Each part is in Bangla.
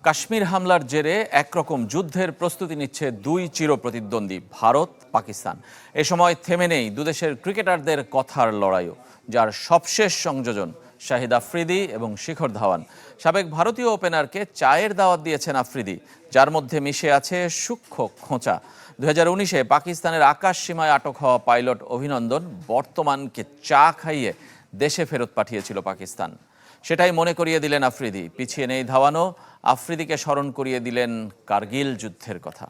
কাশ্মীর হামলার জেরে একরকম যুদ্ধের প্রস্তুতি নিচ্ছে দুই চিরপ্রতিদ্বন্দ্বী ভারত পাকিস্তান। এ সময় থেমে নেই দুদেশের ক্রিকেটারদের কথার লড়াইও, যার সবশেষ সংযোজন শাহিদ আফ্রিদি এবং শিখর ধাওয়ান। সাবেক ভারতীয় ওপেনারকে চায়ের দাওয়াত দিয়েছেন আফ্রিদি, যার মধ্যে মিশে আছে সূক্ষ্ম খোঁচা। 2019-এ পাকিস্তানের আকাশ সীমায় আটক হওয়া পাইলট অভিনন্দন বর্তমানকে চা খাইয়ে দেশে ফেরত পাঠিয়েছিল পাকিস্তান। সেটাই মনে করিয়ে দিলেন আফ্রিদি। পিছিয়ে নেই ধাওয়ানও, আফ্রিদিকে স্মরণ করিয়ে দিলেন কার্গিল যুদ্ধের কথা।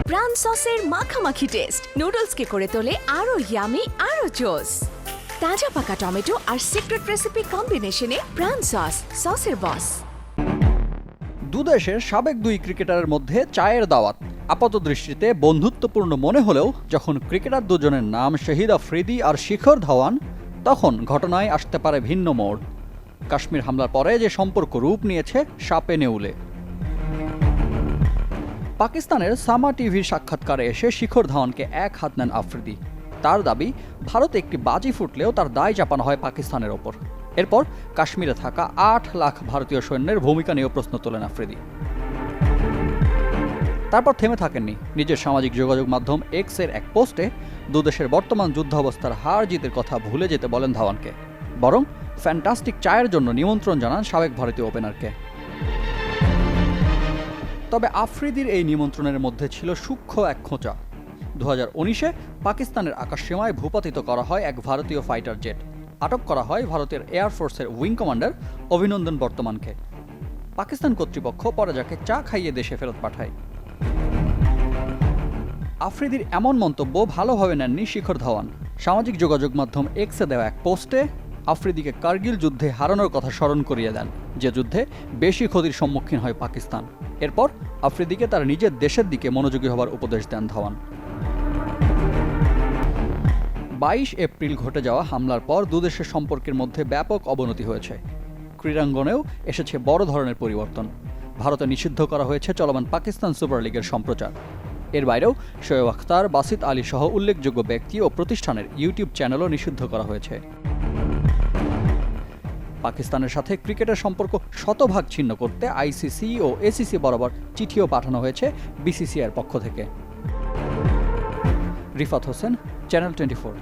প্রাণ সসের মাখামাখি টেস্ট নুডলসকে করে তোলে আরো ইয়ামি, আরো জোস। তাজা পাকা টমেটো আর সিক্রেট রেসিপি কম্বিনেশনে প্রাণ সসের বস। দুদেশের সাবেক দুই ক্রিকেটারের মধ্যে চায়ের দাওয়াত আপাত দৃষ্টিতে বন্ধুত্বপূর্ণ মনে হলেও যখন ক্রিকেটার দুজনের নাম শাহিদ আফ্রিদি আর শিখর ধাওয়ান, তখন ঘটনায় আসতে পারে ভিন্ন মোড়। কাশ্মীর হামলার পরে যে সম্পর্ক রূপ নিয়েছে সাপে নেউলে। পাকিস্তানের সামা টিভির সাক্ষাৎকারে এসে শিখর ধাওয়ানকে এক হাত নেন আফ্রিদি। তার দাবি, ভারতে একটি বাজি ফুটলেও তার দায় চাপানো হয় পাকিস্তানের ওপর। এরপর কাশ্মীরে থাকা 8 লাখ ভারতীয় সৈন্যের ভূমিকা নিয়েও প্রশ্ন তোলেন আফ্রিদি। তারপর থেমে থাকেননি। নিজের সামাজিক যোগাযোগ মাধ্যম এক্স-এর এক পোস্টে দুদেশের বর্তমান যুদ্ধাবস্থার হার জিতের কথা ভুলে যেতে বলেন ধাওয়ানকে, বরং ফ্যান্টাস্টিক চায়ের জন্য নিমন্ত্রণ জানান সাবেক ভারতীয় ওপেনারকে। তবে আফ্রিদির এই নিমন্ত্রণের মধ্যে ছিল সূক্ষ্ম এক খোঁচা। 2019-এ পাকিস্তানের আকাশসীমায় ভূপাতিত করা হয় এক ভারতীয় ফাইটার জেট। আটক করা হয় ভারতের এয়ারফোর্সের উইং কমান্ডার অভিনন্দন বর্তমানকে। পাকিস্তান কর্তৃপক্ষ পরে যাকে চা খাইয়ে দেশে ফেরত পাঠায়। আফ্রিদির এমন মন্তব্য ভালোভাবে নেননি শিখর ধাওয়ান। সামাজিক যোগাযোগ মাধ্যম এক্সে দেওয়া এক পোস্টে আফ্রিদিকে কার্গিল যুদ্ধে হারানোর কথা স্মরণ করিয়ে দেন, যে যুদ্ধে বেশি ক্ষতির সম্মুখীন হয় পাকিস্তান। এরপর আফ্রিদিকে তার নিজের দেশের দিকে মনোযোগী হবার উপদেশ দেন ধাওয়ান। 22 এপ্রিল ঘটে যাওয়া হামলার পর দুদেশের সম্পর্কের মধ্যে ব্যাপক অবনতি হয়েছে। ক্রীড়াঙ্গনেও এসেছে বড় ধরনের পরিবর্তন। ভারতে নিষিদ্ধ করা হয়েছে চলমান পাকিস্তান সুপার লিগের সম্প্রচার। এর বাইরেও শোয়েব আখতার, বাসিত আলী সহ উল্লেখযোগ্য ব্যক্তি ও প্রতিষ্ঠানের ইউটিউব চ্যানেলও নিষিদ্ধ করা হয়েছে। পাকিস্তানের সাথে ক্রিকেটের সম্পর্ক শতভাগ ছিন্ন করতে আইসিসি ও এসিসি বরাবর চিঠিও পাঠানো হয়েছে বিসিসিআইয়ের পক্ষ থেকে। রিফাত হোসেন, চ্যানেল 24।